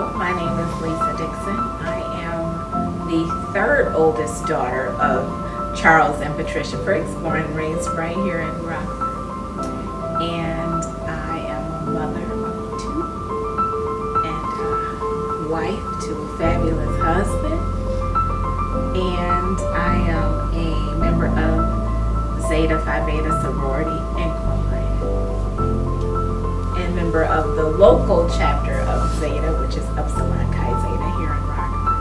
Hello, my name is Lisa Dixon. I am the third oldest daughter of Charles and Patricia Fricks, born and raised right here in Rockford. And I am a mother of two and a wife to a fabulous husband. And I am a member of Zeta Phi Beta Sorority Incorporated. And member of the local chapter of Zeta, which is Upsilon Chi Zeta here in Rockford.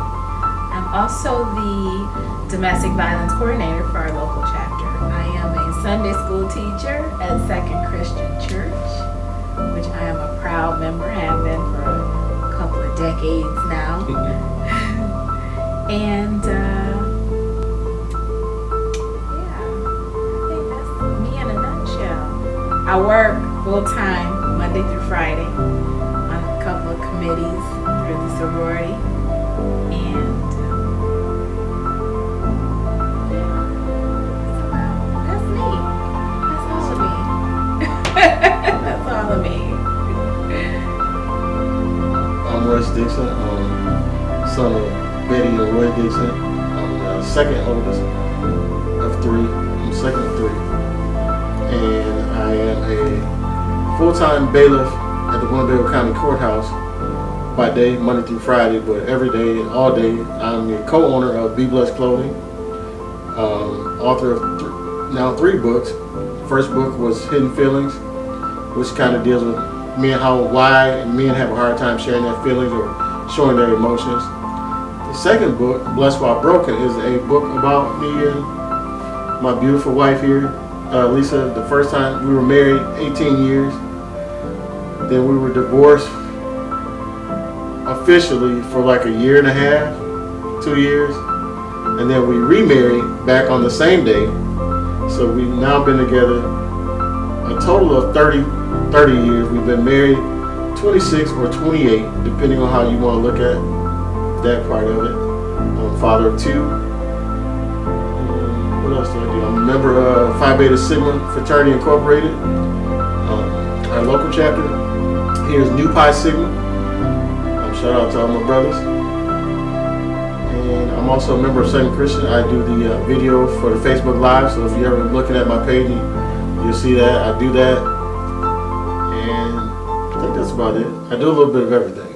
I'm also the domestic violence coordinator for our local chapter. I am a Sunday school teacher at Second Christian Church, which I am a proud member, have been for a couple of decades now. And I think that's me in a nutshell. I work full-time Monday through Friday on a couple of committees through the sorority, and that's me. That's all of me. That's all of me. I'm Royce Dixon, son of Betty and Roy Dixon. I'm the second oldest of three. I'm second of three, and I am a full-time bailiff at the Winnebago County Courthouse by day, Monday through Friday, but every day and all day. I'm the co-owner of Be Blessed Clothing, author of now three books. First book was Hidden Feelings, which kind of deals with why men have a hard time sharing their feelings or showing their emotions. The second book, Blessed While Broken, is a book about me and my beautiful wife here, Lisa. The first time we were married 18 years. Then we were divorced officially for like a year and a half, 2 years. And then we remarried back on the same day. So we've now been together a total of 30 years. We've been married 26 or 28, depending on how you want to look at that part of it. I'm a father of two. What else do I do? I'm a member of Phi Beta Sigma Fraternity Incorporated, our local chapter. Here's Nu Pi Sigma. Shout out to all my brothers. And I'm also a member of Second Christian. I do the video for the Facebook Live, so if you're ever looking at my page, you'll see that. I do that. And I think that's about it. I do a little bit of everything.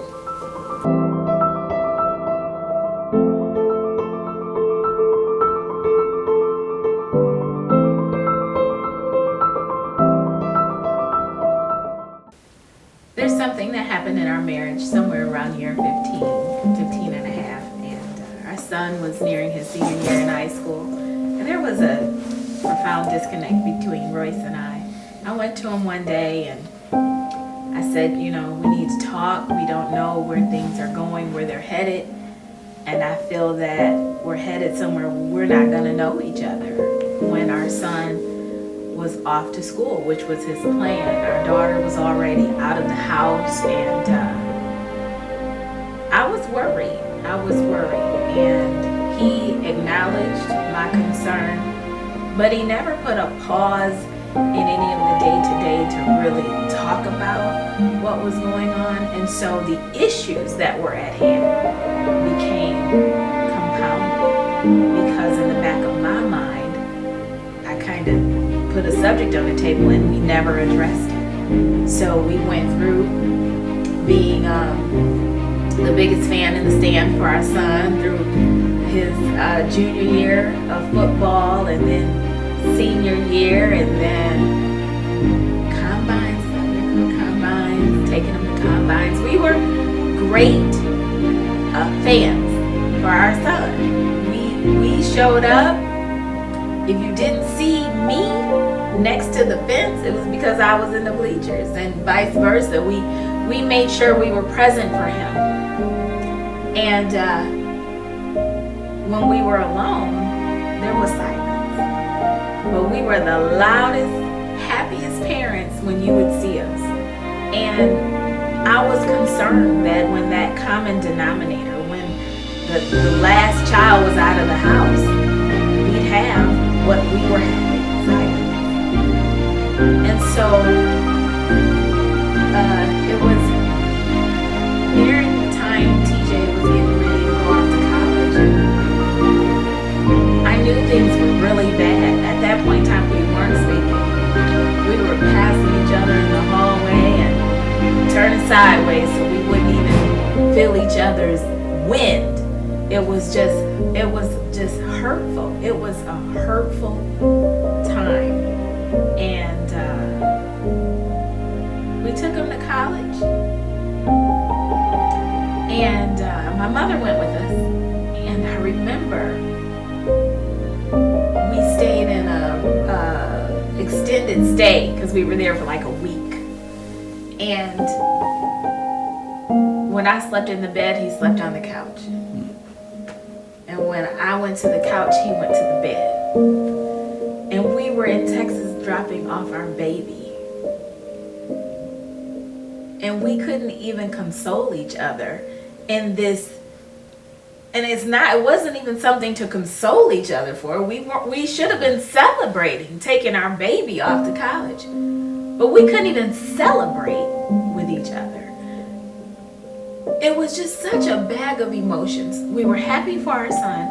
There's something that happened in our marriage somewhere around year 15 and a half, and our son was nearing his senior year in high school, and there was a profound disconnect between Royce and I. I went to him one day and I said, we need to talk. We don't know where things are going, where they're headed, and I feel that we're headed somewhere we're not going to know each other. When our son was off to school, which was his plan. Our daughter was already out of the house, and I was worried, and he acknowledged my concern, but he never put a pause in any of the day-to-day to really talk about what was going on, and so the issues that were at hand became compounded, because in the back of my mind, I kind of put a subject on the table and we never addressed it. So we went through being the biggest fan in the stand for our son through his junior year of football, and then senior year, and then combines, taking him to combines. We were great fans for our son. We showed up. If you didn't see me next to the fence, it was because I was in the bleachers, and vice versa. We made sure we were present for him. And when we were alone, there was silence. But we were the loudest, happiest parents when you would see us. And I was concerned that when that common denominator, when the last child was out of the house, we'd have what we were having, silence. And so it was during the time sideways so we wouldn't even feel each other's wind. It was just hurtful. It was a hurtful time. And we took him to college. And my mother went with us. And I remember we stayed in a extended stay because we were there for like a week. And when I slept in the bed, he slept on the couch. And when I went to the couch, he went to the bed. And we were in Texas dropping off our baby. And we couldn't even console each other in this. And it wasn't even something to console each other for. We should have been celebrating taking our baby off to college. But we couldn't even celebrate with each other. It was just such a bag of emotions. We were happy for our son.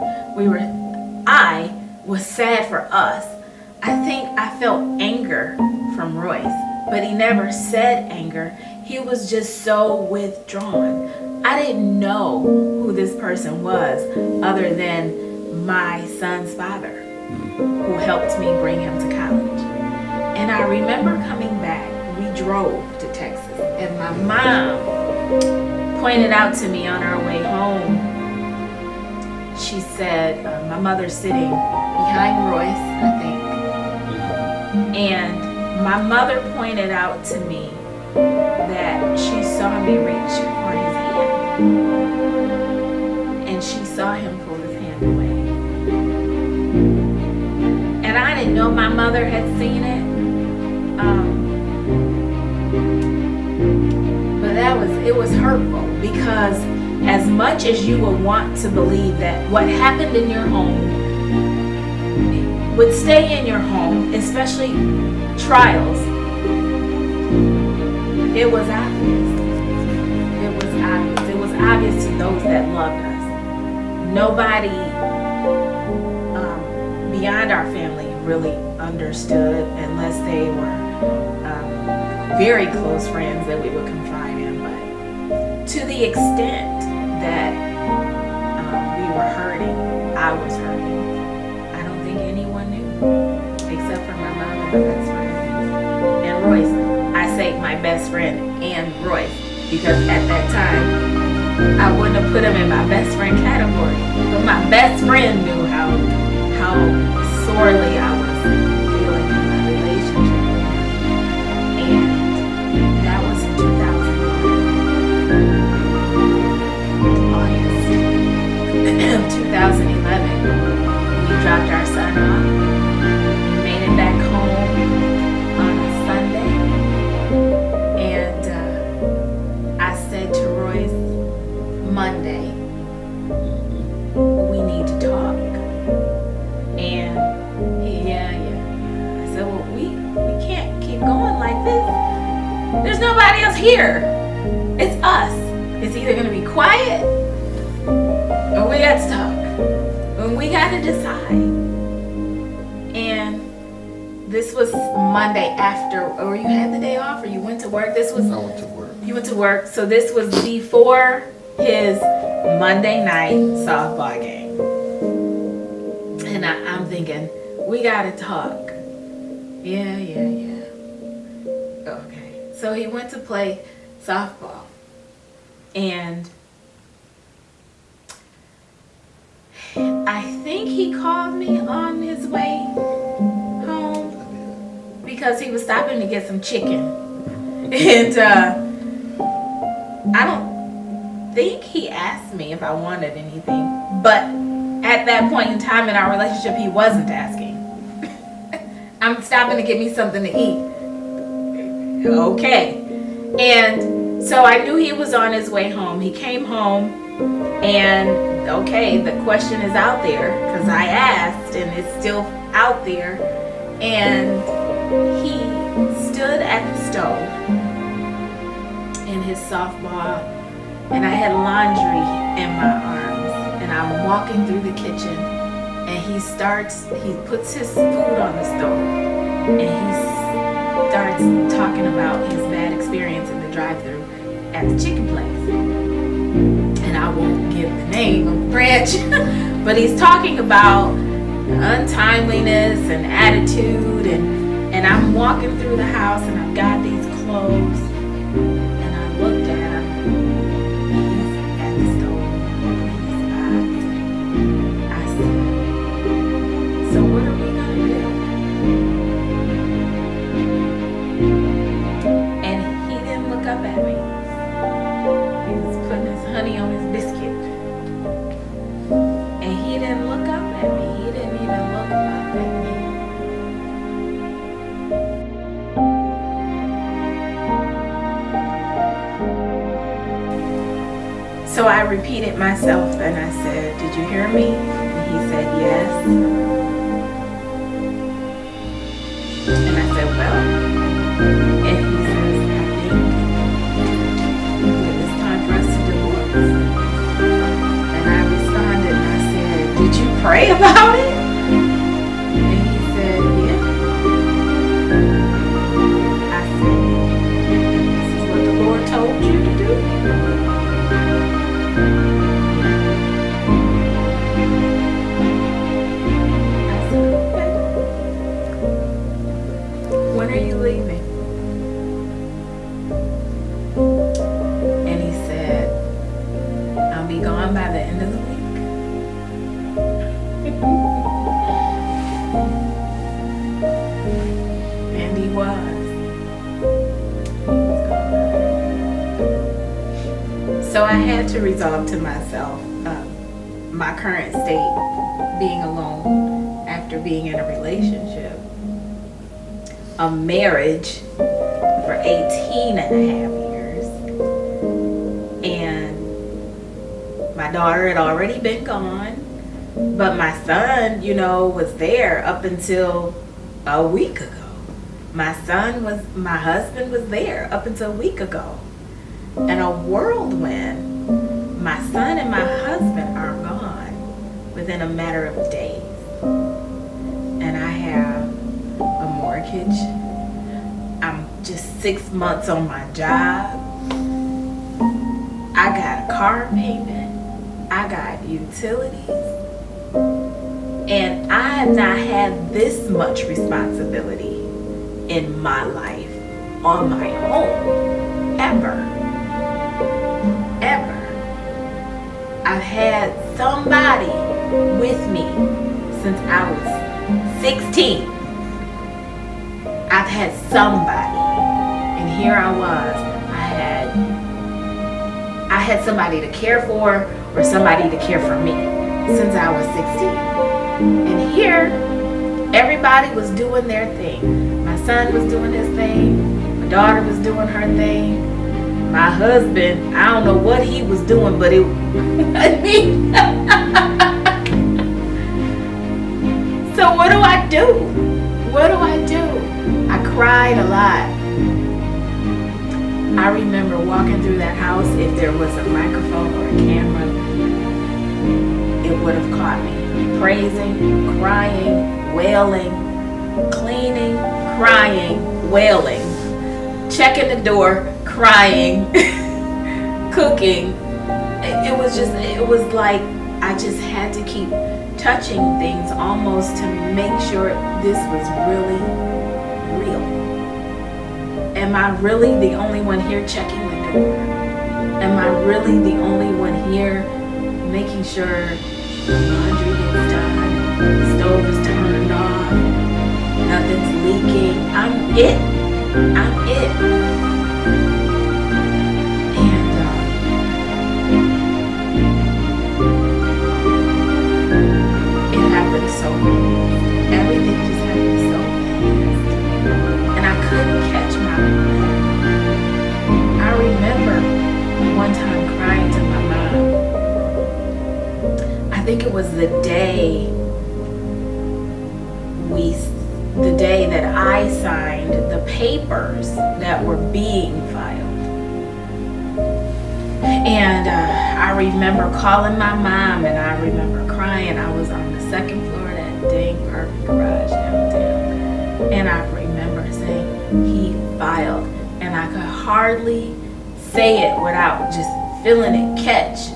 I was sad for us. I think I felt anger from Royce, but he never said anger. He was just so withdrawn. I didn't know who this person was other than my son's father, who helped me bring him to college. And I remember coming back. We drove to Texas, and my mom pointed out to me on our way home. She said, my mother's sitting behind Royce, I think. And my mother pointed out to me that she saw me reach for his hand. And she saw him pull his hand away. And I didn't know my mother had seen it. But it was hurtful, because as much as you would want to believe that what happened in your home would stay in your home, especially trials, it was obvious. It was obvious. It was obvious to those that loved us. Nobody beyond our family really understood, unless they were very close friends that we would confide in. But to the extent that we were hurting, I was hurting, I don't think anyone knew, except for my mom and my best friend. And Royce, I say my best friend and Royce, because at that time, I wouldn't have put him in my best friend category. But my best friend knew how sorely I was feeling in my relationship with him. And that was in 2011. August 2011, we dropped our son off. We made it back home on a Sunday. And I said to Royce, Monday, we need to talk. And I said, well, we can't keep going like this. There's nobody else here. It's us. It's either going to be quiet or we got to talk. And we got to decide. And this was Monday after, or you had the day off, or you went to work? I went to work. You went to work. So this was before his Monday night softball game. And I'm thinking, we got to talk. Yeah. Okay. So he went to play softball. And I think he called me on his way home because he was stopping to get some chicken. And I don't think he asked me if I wanted anything. But at that point in time in our relationship, he wasn't asking. I'm stopping to get me something to eat. Okay. And so I knew he was on his way home. He came home, and okay, the question is out there because I asked, and it's still out there. And he stood at the stove in his softball, and I had laundry in my arms, and I'm walking through the kitchen, and he puts his food on the stove, and he starts talking about his bad experience in the drive-thru. at the chicken place. And I won't give the name of the branch, but he's talking about untimeliness and attitude, and I'm walking through the house and I've got these clothes, and I looked at him. He's at the stove opening his eyes. I said, so what are we gonna do? And he didn't look up at me. He was putting his honey on his biscuit. And he didn't look up at me. He didn't even look up at me. So I repeated myself and I said, did you hear me? And he said, yes. And I said, well. And he says, I think it's time for us to divorce. And I responded and I said, did you pray about it? And he said, yeah. I said, this is what the Lord told you to do. I said, okay. When are you leaving? And he said, I'll be gone by the end of the week. And he was. So I had to resolve to myself my current state, being alone after being in a relationship, a marriage for 18 and a half years, and my daughter had already been gone, but my son, was there up until a week ago. My husband was there up until a week ago. And a whirlwind. My son and my husband are gone within a matter of days. And I have a mortgage. I'm just 6 months on my job. I got a car payment. I got utilities. And I have not had this much responsibility in my life on my own ever. I've had somebody with me since I was 16. I've had somebody, and here I was. I had somebody to care for, or somebody to care for me since I was 16. And here, everybody was doing their thing. My son was doing his thing. My daughter was doing her thing. My husband, I don't know what he was doing, but it wasn't me. So what do I do? What do I do? I cried a lot. I remember walking through that house. If there was a microphone or a camera, it would have caught me. Praising, crying, wailing, cleaning, crying, wailing, checking the door, crying, cooking. It was like I just had to keep touching things almost to make sure this was really real. Am I really the only one here checking the door? Am I really the only one here making sure the laundry gets done, the stove is turned off, nothing's leaking? I'm it. It happened so fast. Everything just happened so fast. And I couldn't catch my breath. I remember one time crying to my mom. I think it was the day that I signed the papers that were being filed. And I remember calling my mom, and I remember crying. I was on the second floor of that dang perfect garage downtown. And I remember saying, he filed. And I could hardly say it without just feeling it catch.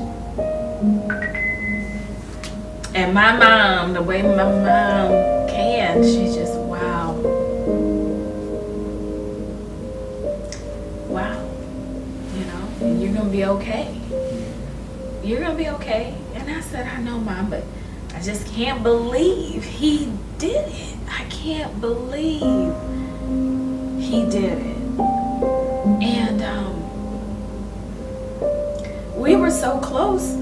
And my mom, the way my mom can, she's just, wow. You know, and you're going to be okay. You're going to be okay. And I said, I know, Mom, but I just can't believe he did it. I can't believe he did it. And we were so close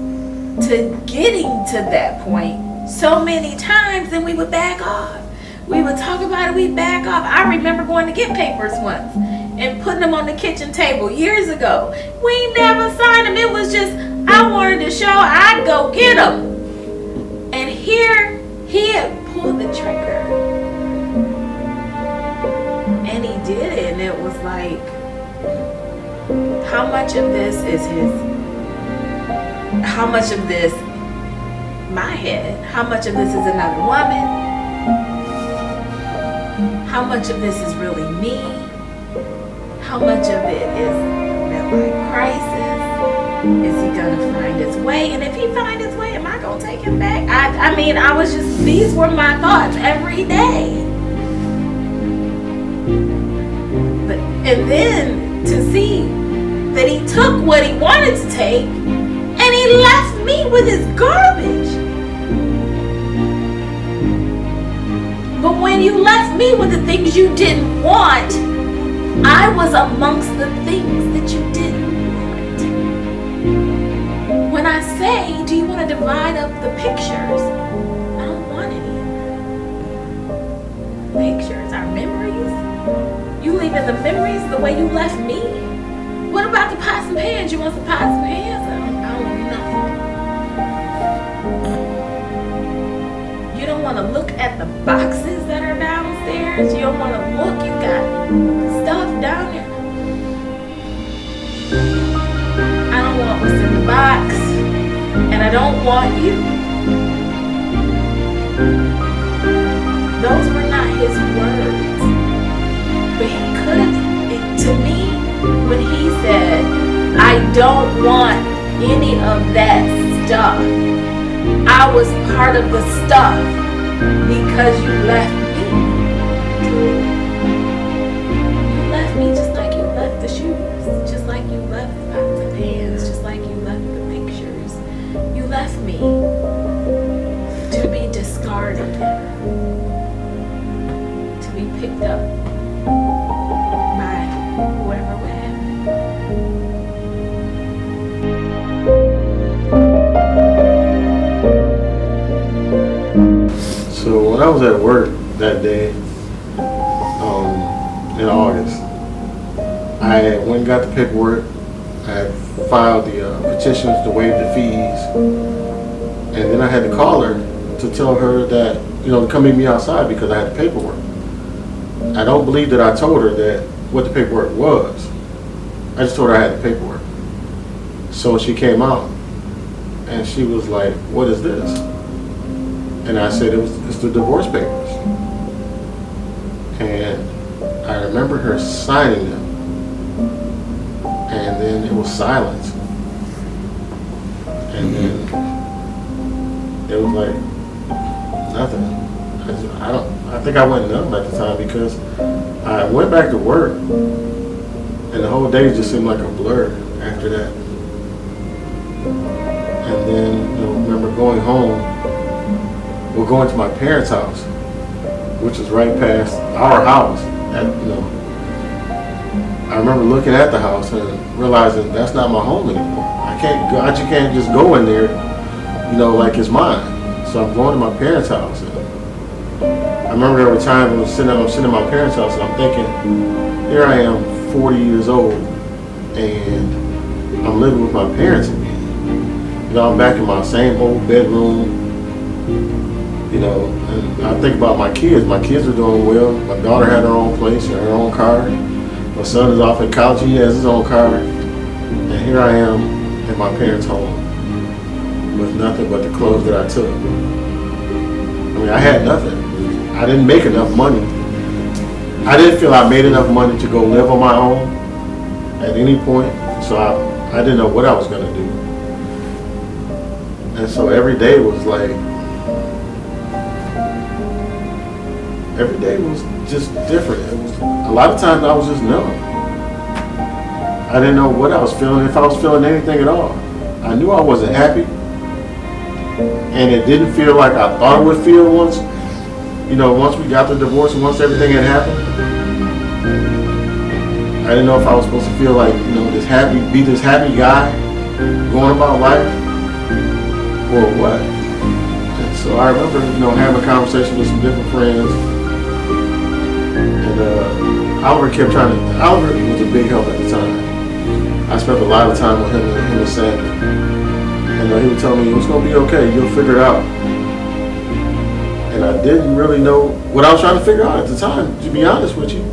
to getting to that point so many times, and we would back off. We would talk about it, we'd back off. I remember going to get papers once and putting them on the kitchen table years ago. We never signed them. It was just, I wanted to show I'd go get them. And here he had pulled the trigger. And he did it. And it was like, how much of this is how much of this my head? How much of this is another woman? How much of this is really me? How much of it is midlife crisis? Is he gonna find his way? And if he finds his way, am I gonna take him back? I mean, these were my thoughts every day. And then to see that he took what he wanted to take and he left me with his garbage. But when you left me with the things you didn't want, I was amongst the things that you didn't want. When I say, do you want to divide up the pictures? I don't want any pictures, our memories. You leaving the memories the way you left me? What about the pots and pans? You want some pots and pans? I don't want nothing. You don't want to look at the boxes that are downstairs. You don't want to look. You got stuff down there. I don't want what's in the box. And I don't want you. Those were not his words. But he could have, to me, when he said, I don't want any of that stuff, I was part of the stuff because you left me. You left me just like you left the shoes, just like you left the pants, just like you left the pictures. You left me to be discarded, to be picked up by whoever would have it. So when I was at work that day, in August, I went and got the paperwork. I had filed the petitions to waive the fees, and then I had to call her to tell her that, to come meet me outside because I had the paperwork. I don't believe that I told her that what the paperwork was. I just told her I had the paperwork. So she came out and she was like, "What is this?" And I said, it's the divorce papers. And I remember her signing them. And then it was silence. And then it was like nothing. I think I went numb at the time because I went back to work and the whole day just seemed like a blur after that. And then I remember going home. We're going to my parents' house, which is right past our house. I remember looking at the house and realizing that's not my home anymore. I just can't just go in there, like it's mine. So I'm going to my parents' house. And I remember there were times when I'm sitting in my parents' house and I'm thinking, here I am, 40 years old, and I'm living with my parents again. I'm back in my same old bedroom. And I think about my kids. My kids are doing well. My daughter had her own place, her own car. My son is off at college. He has his own car. And here I am in my parents' home with nothing but the clothes that I took. I had nothing. I didn't make enough money. I didn't feel I made enough money to go live on my own at any point. So I didn't know what I was gonna do. And so every day was just different. It was a lot of times I was just numb. I didn't know what I was feeling, if I was feeling anything at all. I knew I wasn't happy, and it didn't feel like I thought it would feel once we got the divorce and once everything had happened. I didn't know if I was supposed to feel like, be this happy guy going about life, or what. And so I remember, having a conversation with some different friends, and Oliver was a big help at the time. I spent a lot of time with him and Sandy. And he would tell me, it's going to be okay, you'll figure it out. And I didn't really know what I was trying to figure out at the time, to be honest with you.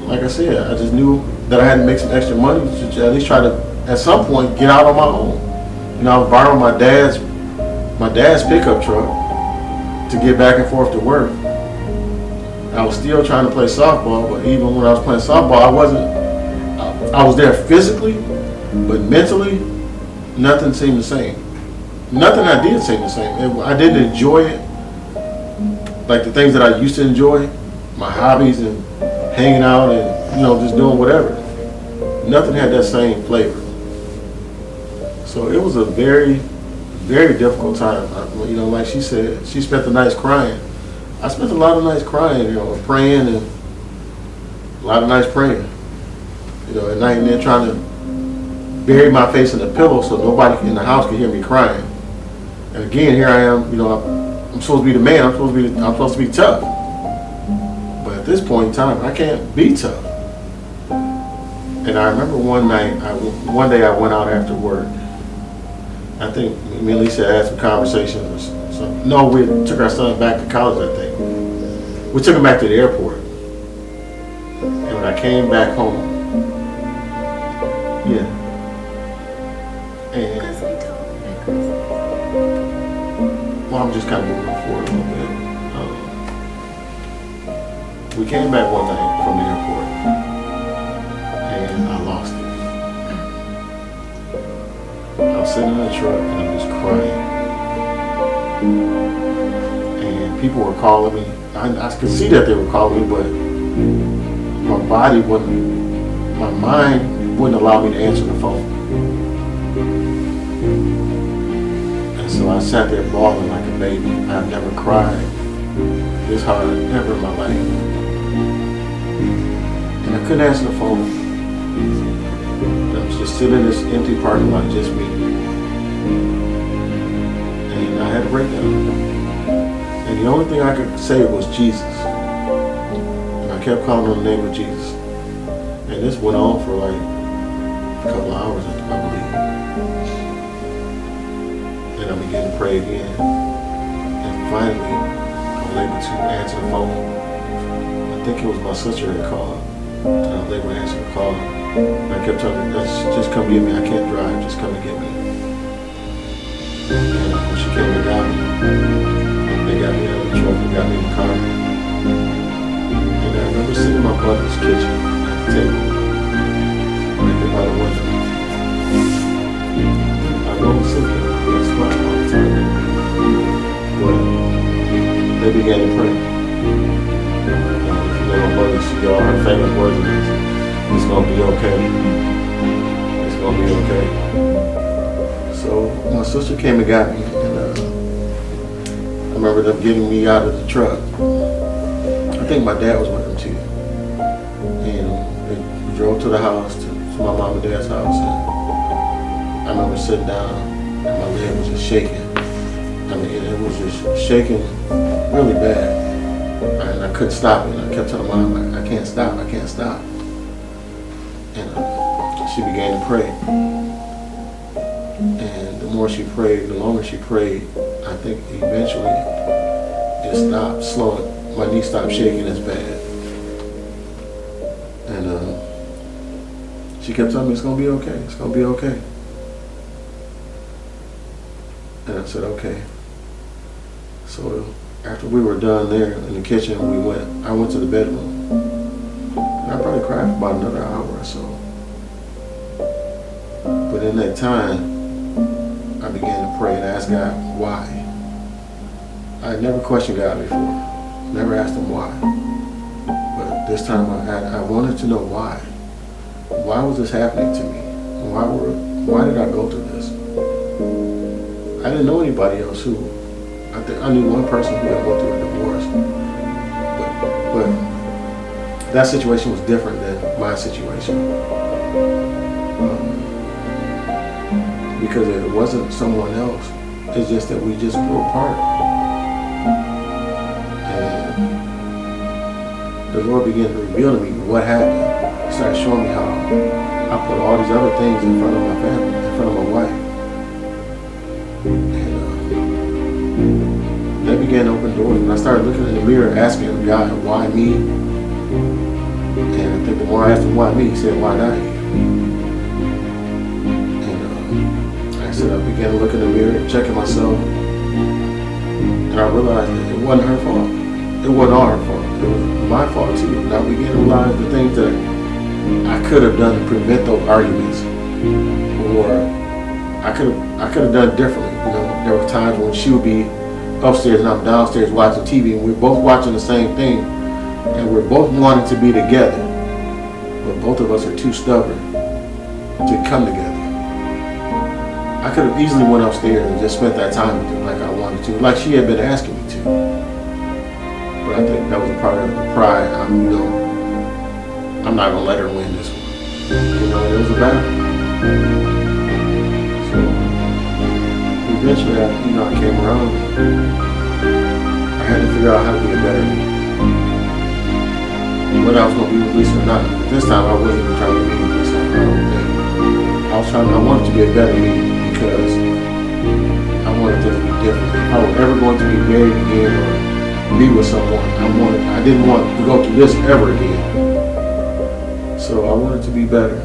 Like I said, I just knew that I had to make some extra money to at least try to, at some point, get out on my own. I was borrowing my dad's pickup truck to get back and forth to work. I was still trying to play softball, but even when I was playing softball, I was there physically, but mentally, nothing seemed the same. Nothing I did seemed the same. I didn't enjoy it like the things that I used to enjoy, my hobbies and hanging out and just doing whatever. Nothing had that same flavor. So it was a very, very difficult time. Like she said, she spent the nights crying. I spent a lot of nights crying, praying, and a lot of nights praying. At night, and then trying to bury my face in the pillow so nobody in the house could hear me crying. And again, here I am. I'm supposed to be the man. I'm supposed to be tough. But at this point in time, I can't be tough. And I remember one day I went out after work. I think me and Lisa had some conversations. No, we took our son back to college, I think. We took him back to the airport. And when I came back home, and I'm just kind of moving forward a little bit. We came back one night from the airport, and I lost it. I was sitting in the truck, and I'm just crying. And people were calling me. I could see that they were calling me, but my mind wouldn't allow me to answer the phone. And so I sat there bawling like a baby. I've never cried this hard ever in my life. And I couldn't answer the phone. I was just sitting in this empty parking lot, just me. And I had a breakdown. And the only thing I could say was Jesus. And I kept calling on the name of Jesus. And this went on for like a couple of hours, I believe. And I began to pray again. And finally, I was able to answer the phone. I think it was my sister that called. And I was able to answer the call. And I kept telling her, just come get me. I can't drive. Just come and get me. And when she came and got me, they got me out of the truck and got me in the car. And I remember sitting in my brother's kitchen at the table. Right there by the window. I know I'm sitting there, that's fine all the time. But they began to pray. If you know my brother, see all her famous words of this. It's gonna be okay. It's gonna be okay. So my sister came and got me, and I remember them getting me out of the truck. I think my dad was with them too. And we drove to the house, to my mom and dad's house, and I remember sitting down and my leg was just shaking. I mean, it was just shaking really bad. And I couldn't stop it. And I kept telling Mom, I can't stop, I can't stop. And she began to pray. And the more she prayed, the longer she prayed, I think eventually it stopped slowing. My knee stopped shaking as bad. And she kept telling me, it's going to be okay, it's going to be okay. And I said, okay. So after we were done there in the kitchen, I went to the bedroom. And I probably cried for about another hour or so. But in that time, I began to pray and ask God why. I had never questioned God before. Never asked him why. But this time I wanted to know why. Why was this happening to me? Why did I go through this? I didn't know anybody else who, I knew one person who had gone through a divorce. But that situation was different than my situation. Because it wasn't someone else. It's just that we just grew apart. And the Lord began to reveal to me what happened. He started showing me how I put all these other things in front of my family, in front of my wife. And that began to open doors. And I started looking in the mirror, asking God, why me? And I think the more I asked him why me, he said, why not you? I began to look in the mirror, checking myself, and I realized that it wasn't her fault. It wasn't all her fault. It was my fault too. And I began to realize the things that I could have done to prevent those arguments, or I could have done differently. You know, there were times when she would be upstairs and I'm downstairs watching TV, and we're both watching the same thing, and we're both wanting to be together, but both of us are too stubborn to come together. I could have easily went upstairs and just spent that time with her like I wanted to, like she had been asking me to. But I think that was a part of the pride. I'm not gonna let her win this one. You know, it was a battle. So eventually, I came around. I had to figure out how to be a better me. Whether I was gonna be with Lisa or not. But this time, I wasn't even trying to be with Lisa. I don't think. I wanted to be a better me. Because I wanted this to be different. If I was ever going to be married again or be with someone, I didn't want to go through this ever again. So I wanted to be better.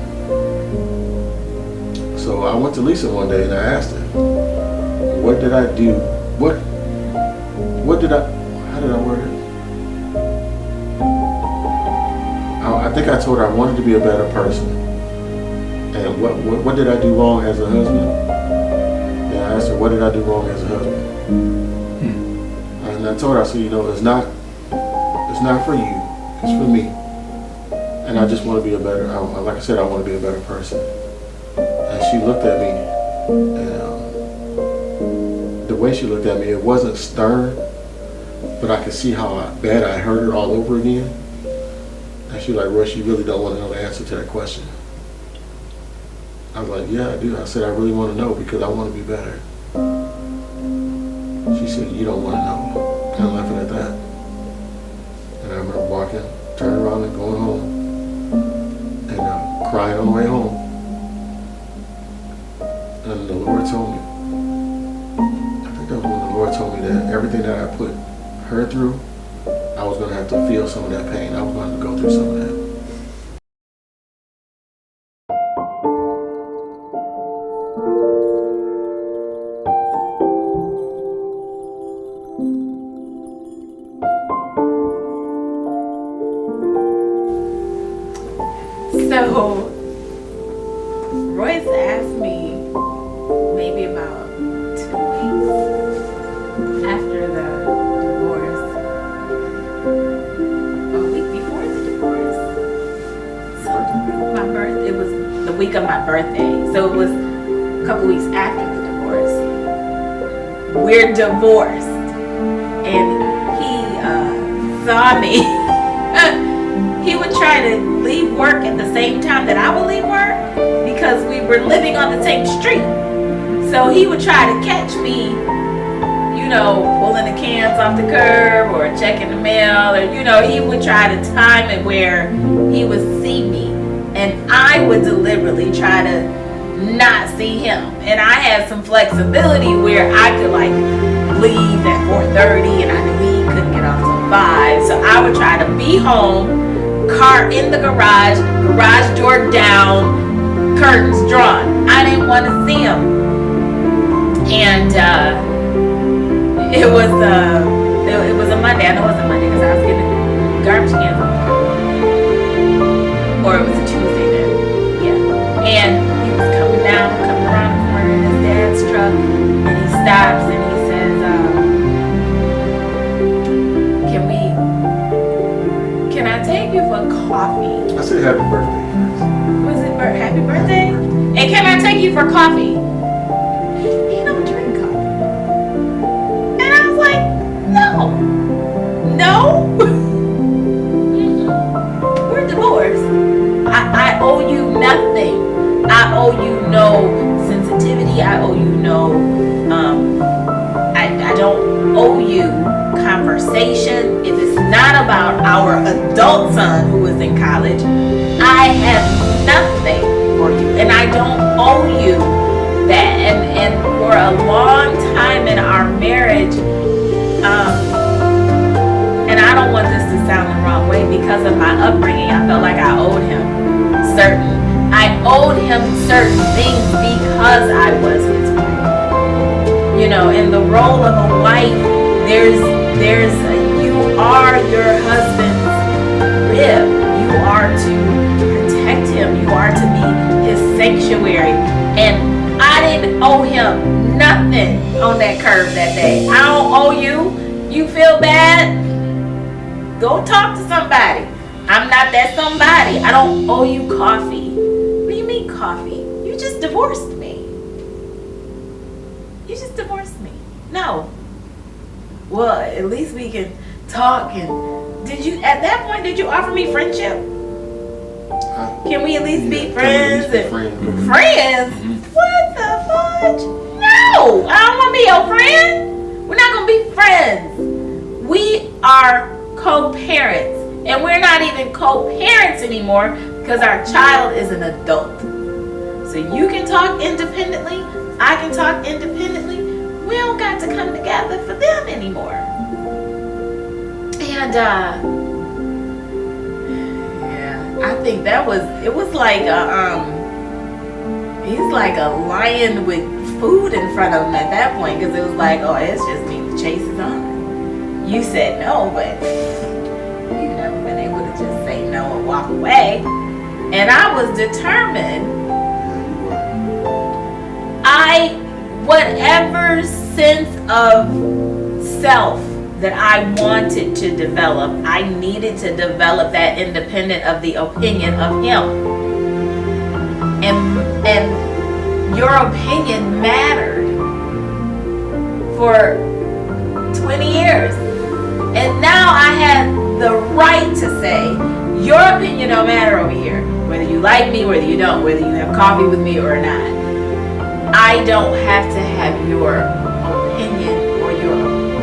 So I went to Lisa one day and I asked her, what did I do? How did I word it? I think I told her I wanted to be a better person. And what did I do wrong as a husband? I asked her, what did I do wrong as a husband? And I told her, I said, it's not for you, it's for me. And I just want to be like I said, I want to be a better person. And she looked at me, and the way she looked at me, it wasn't stern, but I could see how bad I hurt her all over again. And she was like, Royce, you really don't want to know the answer to that question. I was like, yeah, I do. I said, I really want to know because I want to be better. She said, you don't want to know. Kind of left it at that. And I remember walking, turning around and going home, and crying on the way home. And the Lord told me, I think that was when the Lord told me that everything that I put her through, I was going to have to feel some of that pain. I was going to go through some of that. So, Royce asked me maybe about 2 weeks after the divorce, a week before the divorce. So, it was the week of my birthday. So, it was a couple weeks after the divorce. We're divorced. And he saw me. He would try to leave work at the same time that I would leave work because we were living on the same street. So he would try to catch me, pulling the cans off the curb or checking the mail, or, he would try to time it where he would see me. And I would deliberately try to not see him. And I had some flexibility where I could leave at 4:30 and I knew he couldn't get off till 5. So I would try to be home, car in the garage door down, curtains drawn. I didn't want to see him. And it was a Monday. I know it was a Monday because I was getting garbage cans on. Or it was a Tuesday then. Yeah. And he was coming down happy birthday first. Was it happy birthday? And can I take you for coffee? He don't drink coffee. And I was like, no. We're divorced. I owe you nothing. I owe you no sensitivity. I owe you no, I don't owe you conversation. If it's not about our adult son who is in college, I have nothing for you. And I don't owe you that. And for a long time in our marriage, and I don't want this to sound the wrong way, because of my upbringing, I felt like I owed him certain things because I was his wife. You know, in the role of a wife, you are your husband's rib. You are to protect him. You are to be his sanctuary. And I didn't owe him nothing on that curve that day. I don't owe you. You feel bad? Go talk to somebody. I'm not that somebody. I don't owe you coffee. What do you mean coffee? You just divorced me. You just divorced me. No. Well, at least we can talk. And at that point, did you offer me friendship? Can we at least be friends? Friends? What the fudge? No, I don't want to be your friend. We're not going to be friends. We are co-parents. And we're not even co-parents anymore because our child is an adult. So you can talk independently. I can talk independently. We don't got to come together for them anymore. And I think it was like he's like a lion with food in front of him at that point, because it was like, oh, it's just me, the chase is on. You said no, but you've never been able to just say no and walk away. And I was determined. Whatever sense of self that I wanted to develop, I needed to develop that independent of the opinion of him. And your opinion mattered for 20 years. And now I had the right to say, your opinion don't matter over here. Whether you like me, whether you don't, whether you have coffee with me or not. I don't have to have your opinion or your approval.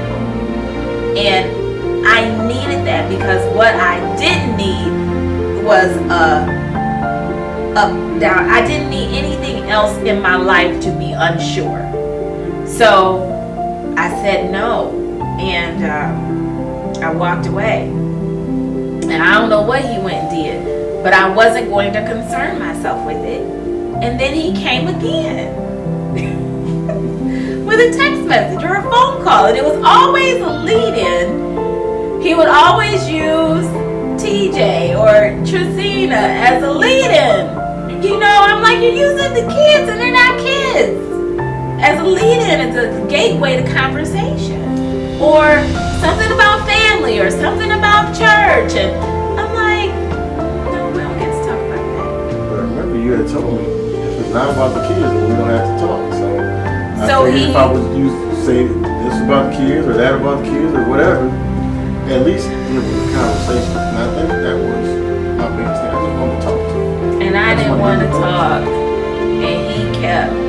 And I needed that, because what I didn't need was down. I didn't need anything else in my life to be unsure. So I said no, and I walked away. And I don't know what he went and did, but I wasn't going to concern myself with it. And then he came again with a text message or a phone call, and it was always a lead-in. He would always use TJ or Tracina as a lead-in. You know, I'm like, you're using the kids and they're not kids. As a lead-in, it's a gateway to conversation. Or something about family or something about church. And I'm like, no, we don't get to talk about that. But remember, you had told me, if it's not about the kids, then we don't have to talk. So I figured if I was say this about the kids or that about the kids or whatever, at least it was a conversation. And I think that was my biggest thing. I just wanted to talk to him. And I didn't want to talk. And he kept on.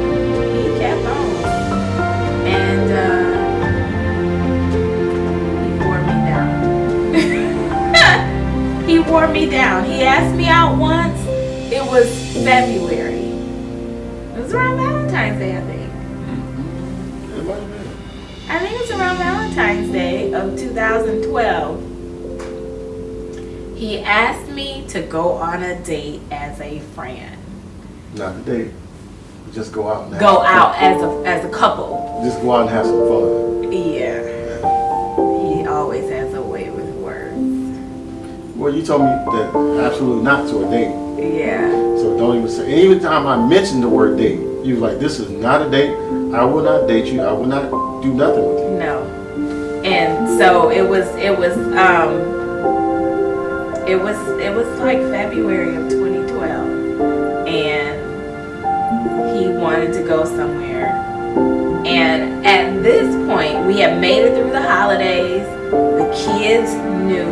And he wore me down. He wore me down. He asked me out once. It was February. It was around Valentine's Day, I think. I think it was around Valentine's Day of 2012. He asked me to go on a date as a friend. Not a date. Just go out and as a couple. Just go out and have some fun. Yeah. He always has a way with words. Well, you told me that absolutely not to a date. Yeah. So don't even say. And even time I mentioned the word date, you was like, "This is not a date. I will not date you. I will not do nothing with you." No. And so it was like February of wanted to go somewhere. And at this point, we had made it through the holidays. The kids knew.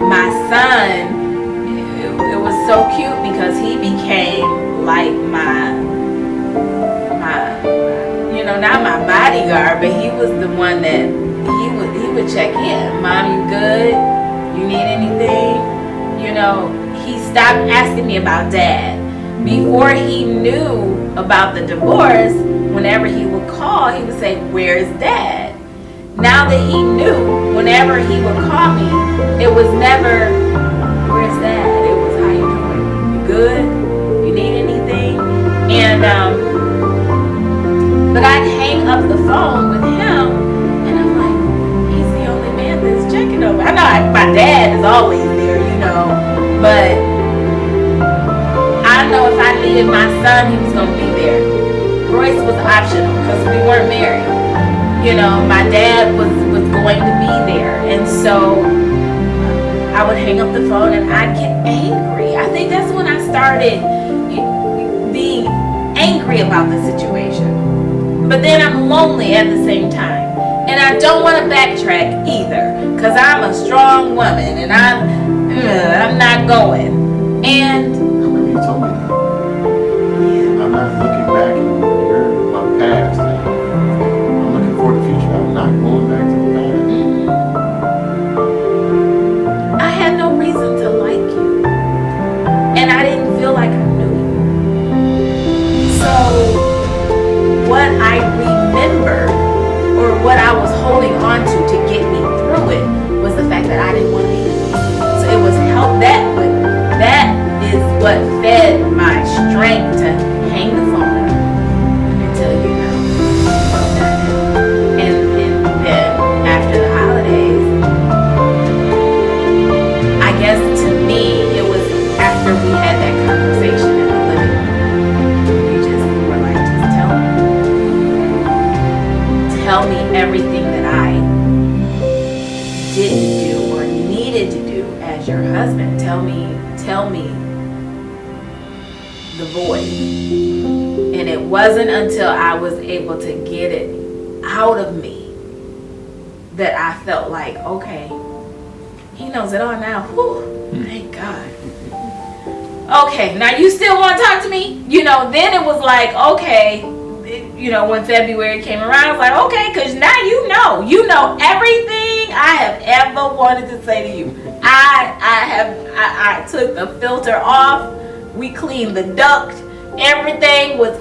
My son, it was so cute because he became like my not my bodyguard, but he was the one that he would check in. Mom, you good? You need anything? He stopped asking me about Dad. Before he knew about the divorce, whenever he would call, he would say, "Where's Dad?" Now that he knew, whenever he would call me, it was never, "Where's Dad?" It was, "How you doing? You good? You need anything?" And but I'd hang up the phone with him, and I'm like, he's the only man that's checking over. I know my dad is always there, but I know if I needed my son, he was going to be there. Royce was optional because we weren't married. My dad was going to be there. And so I would hang up the phone and I'd get angry. I think that's when I started being angry about the situation. But then I'm lonely at the same time. And I don't want to backtrack either because I'm a strong woman and I'm not going. And I remember you told me that. Yeah. I'm not looking back at my past. I'm looking for the future. I'm not going back to the past. I had no reason to like you. And I didn't feel like I knew you. So what I remembered, or what I was holding on to get me through it, was the fact that I didn't want to be with you. So it was help that is what fed my strength to hang the phone until and then after the holidays, I guess to me it was after we had that conversation in the living room. You just were like, just tell me everything that I didn't do or needed to do as your husband. Tell me the void. And it wasn't until I was able to get it out of me that I felt like, okay, he knows it all now. Whew, thank God. Okay, now you still want to talk to me? Then it was like, okay, when February came around, I was like, okay, because now you know everything I have ever wanted to say to you. I took the filter off. We cleaned the duct. Everything was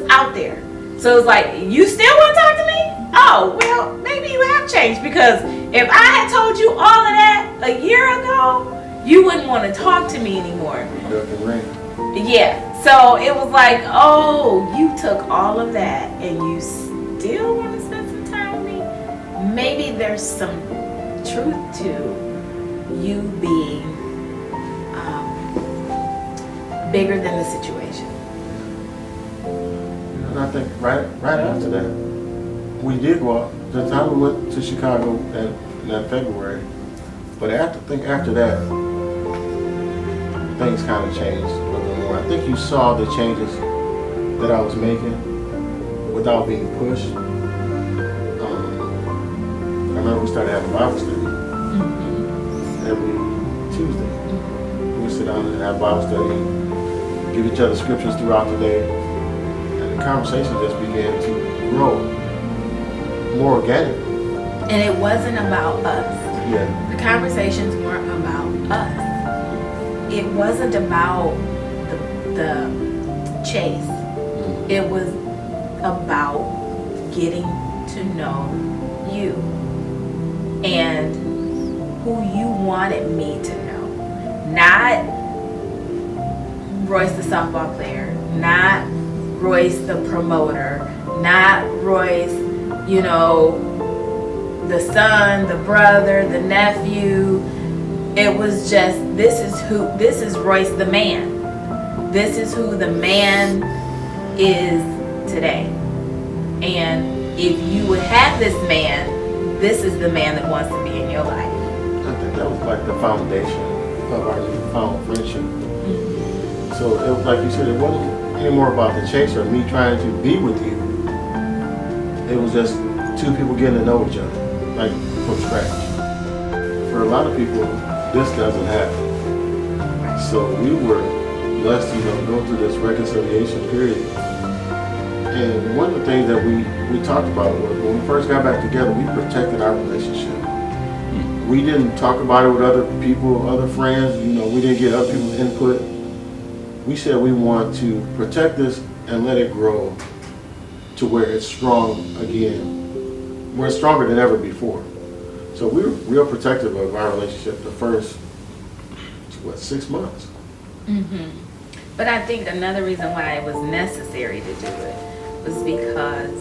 out there. So it was like, you still want to talk to me? Oh, well, maybe you have changed, because if I had told you all of that a year ago, you wouldn't want to talk to me anymore. Yeah. So it was like, oh, you took all of that and you still want to spend some time with me? Maybe there's some truth to you being bigger than the situation. And I think right after that, we did go out. The time we went to Chicago in that February, but after that, things kind of changed a little bit more. I think you saw the changes that I was making without being pushed. I remember we started having Bible study every Tuesday. We would sit down and have Bible study, give each other scriptures throughout the day, and the conversation just began to grow more organic. And it wasn't about us. Yeah. The conversations weren't about us. It wasn't about the chase. It was about getting to know you and who you wanted me to know. Not Royce the softball player, not Royce the promoter, not Royce, the son, the brother, the nephew. It was just, this is Royce the man. This is who the man is today. And if you would have this man, this is the man that wants to be in your life. I think that was like the foundation of our newfound friendship. So it was like you said, it anymore about the chase or me trying to be with you. It was just two people getting to know each other, like from scratch. For a lot of people, this doesn't happen. So we were blessed to go through this reconciliation period. And one of the things that we talked about was when we first got back together, we protected our relationship. We didn't talk about it with other people, other friends. We didn't get other people's input. We said we want to protect this and let it grow to where it's strong again. We're stronger than ever before. So we were real protective of our relationship the first, 6 months. Mm-hmm. But I think another reason why it was necessary to do it was because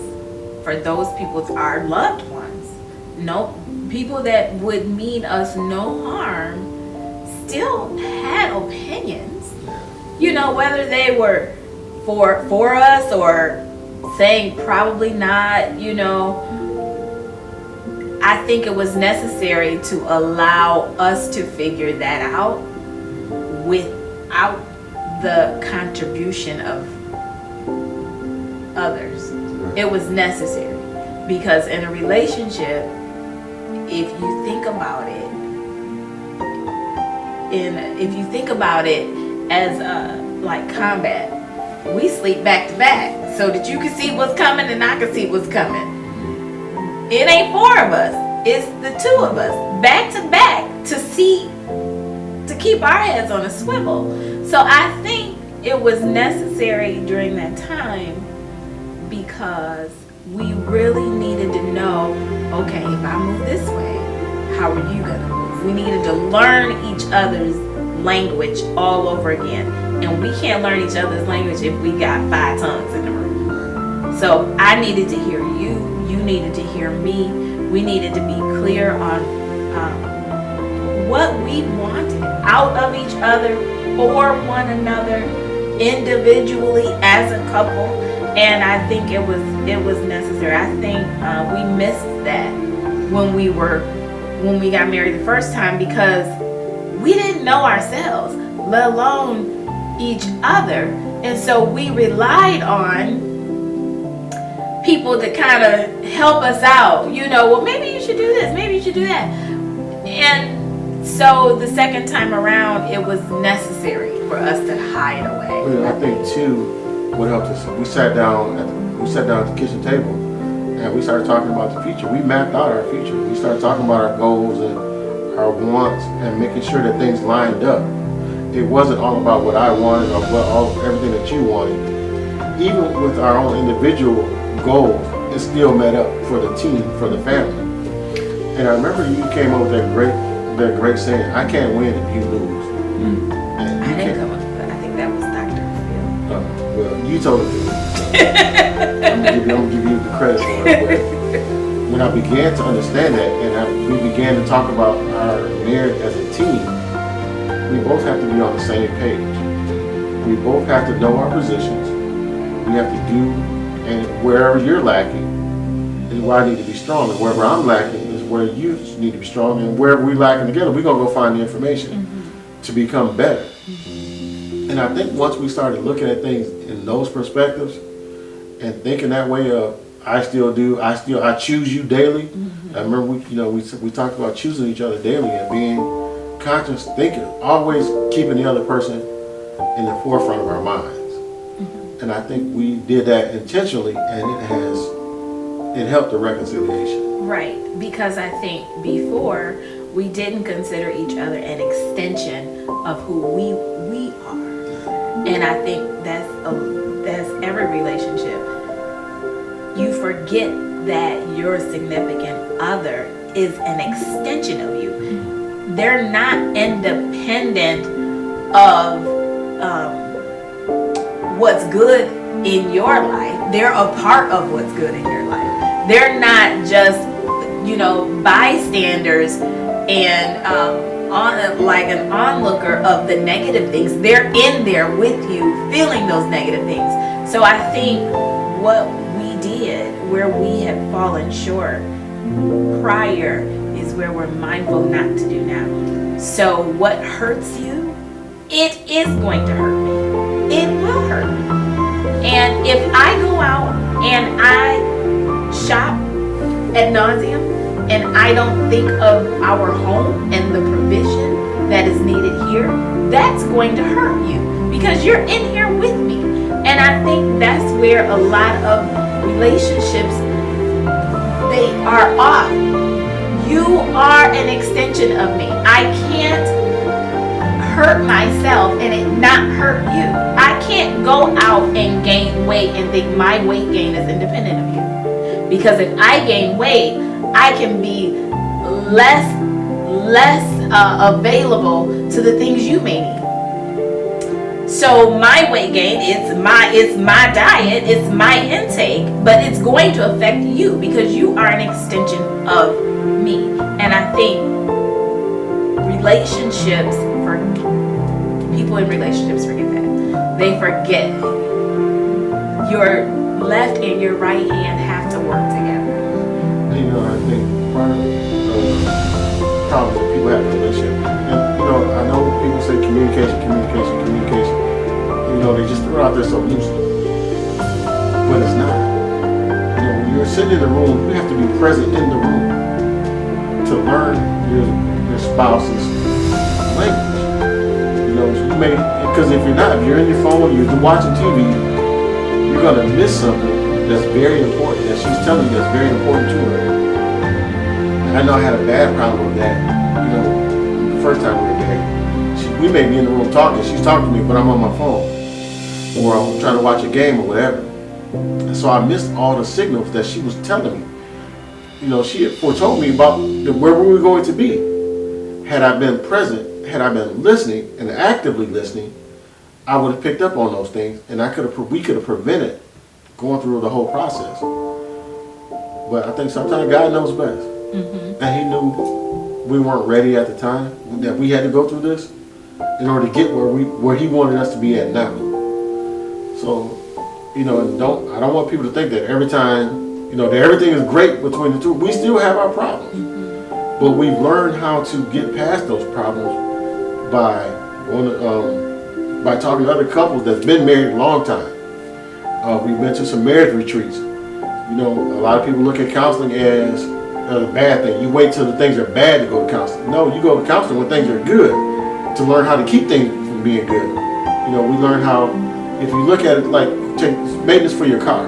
for those people, our loved ones, people that would mean us no harm, still had opinions. Whether they were for us or saying probably not. I think it was necessary to allow us to figure that out without the contribution of others. It was necessary because in a relationship, if you think about it as like combat, we sleep back to back so that you can see what's coming and I can see what's coming. It ain't four of us, it's the two of us back to back to keep our heads on a swivel. So I think it was necessary during that time because we really needed to know, okay, if I move this way, how are you gonna move? We needed to learn each other's language all over again. And we can't learn each other's language if we got 5 tongues in the room. So I needed to hear you, you needed to hear me. We needed to be clear on what we wanted out of each other, for one another, individually, as a couple. And I think it was necessary. I think we missed that when we got married the first time because we didn't know ourselves, let alone each other. And so we relied on people to kind of help us out. Well, maybe you should do this, maybe you should do that. And so the second time around, it was necessary for us to hide away. Well, I think too, what helped us, we sat down at the kitchen table and we started talking about the future. We mapped out our future. We started talking about our goals and our wants and making sure that things lined up. It wasn't all about what I wanted or everything that you wanted. Even with our own individual goals, it still met up for the team, for the family. And I remember you came up with that great saying, I can't win if you lose. I didn't come up with that. I think that was Dr. Phil. Well, you told it to me. So I'm gonna give you the credit for it. But when I began to understand that and we began to talk about our marriage as a team, we both have to be on the same page. We both have to know our positions. We have to do, and wherever you're lacking is where I need to be strong, and wherever I'm lacking is where you need to be strong, and wherever we're lacking together, we're gonna go find the information to become better. And I think once we started looking at things in those perspectives and thinking that way of I choose you daily. I remember we talked about choosing each other daily and being conscious thinking, always keeping the other person in the forefront of our minds. And I think we did that intentionally, and it helped the reconciliation. Right, because I think before we didn't consider each other an extension of who we are. And I think that's every relationship. You forget that your significant other is an extension of you. They're not independent of what's good in your life. They're a part of what's good in your life. They're not just, bystanders and like an onlooker of the negative things. They're in there with you, feeling those negative things. So I think what we did, where we had fallen short prior, is where we're mindful not to do now. So what hurts you, it is going to hurt me. It will hurt me. And if I go out and I shop ad nauseum and I don't think of our home and the provision that is needed here, that's going to hurt you because you're in here with me. And I think that's where a lot of relationships, they are off. You are an extension of me. I can't hurt myself and it not hurt you. I can't go out and gain weight and think my weight gain is independent of you. Because if I gain weight, I can be less available to the things you may need. So my weight gain is my diet, it's my intake, but it's going to affect you because you are an extension of me. And I think relationships, for people in relationships forget that. They forget your left and your right hand have to work together. You know, I think part of the problems that people have in relationships, and you know, I know people say communication. You know, they just throw it out there so loosely, but it's not. You know, when you're sitting in the room, you have to be present in the room to learn your spouse's language. You know, you may, because if you're not, if you're in your phone, you're watching TV, you're gonna miss something that's very important that she's telling you that's very important to her. And I know I had a bad problem with that. You know, the first time we were married, we may be in the room talking, she's talking to me, but I'm on my phone, or I'm trying to watch a game or whatever. And so I missed all the signals that she was telling me. You know, she had foretold me about where we were going to be. Had I been present, had I been listening and actively listening, I would have picked up on those things, and we could have prevented going through the whole process. But I think sometimes God knows best. Mm-hmm. And He knew we weren't ready at the time, that we had to go through this in order to get where He wanted us to be at now. So, you know, I don't want people to think that every time, you know, that everything is great between the two. We still have our problems. Mm-hmm. But we've learned how to get past those problems by talking to other couples that's been married a long time. We've been to some marriage retreats. You know, a lot of people look at counseling as a bad thing. You wait till the things are bad to go to counseling. No, you go to counseling when things are good to learn how to keep things from being good. You know, we learn how, if you look at it like take maintenance for your car,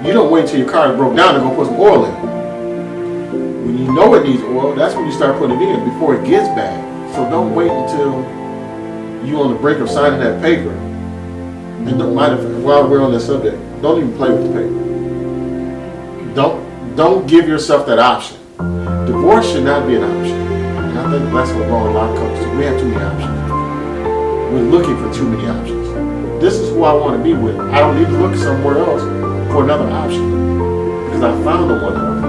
you don't wait till your car is broke down to go put some oil in it. When you know it needs oil, that's when you start putting it in before it gets bad. So don't wait until you're on the brink of signing that paper. And don't mind if, while we're on this subject, don't even play with the paper. Don't give yourself that option. Divorce should not be an option. And I think that's what wrong a lot of couples do. We have too many options. We're looking for too many options. This is who I want to be with. I don't need to look somewhere else for another option because I found the one that I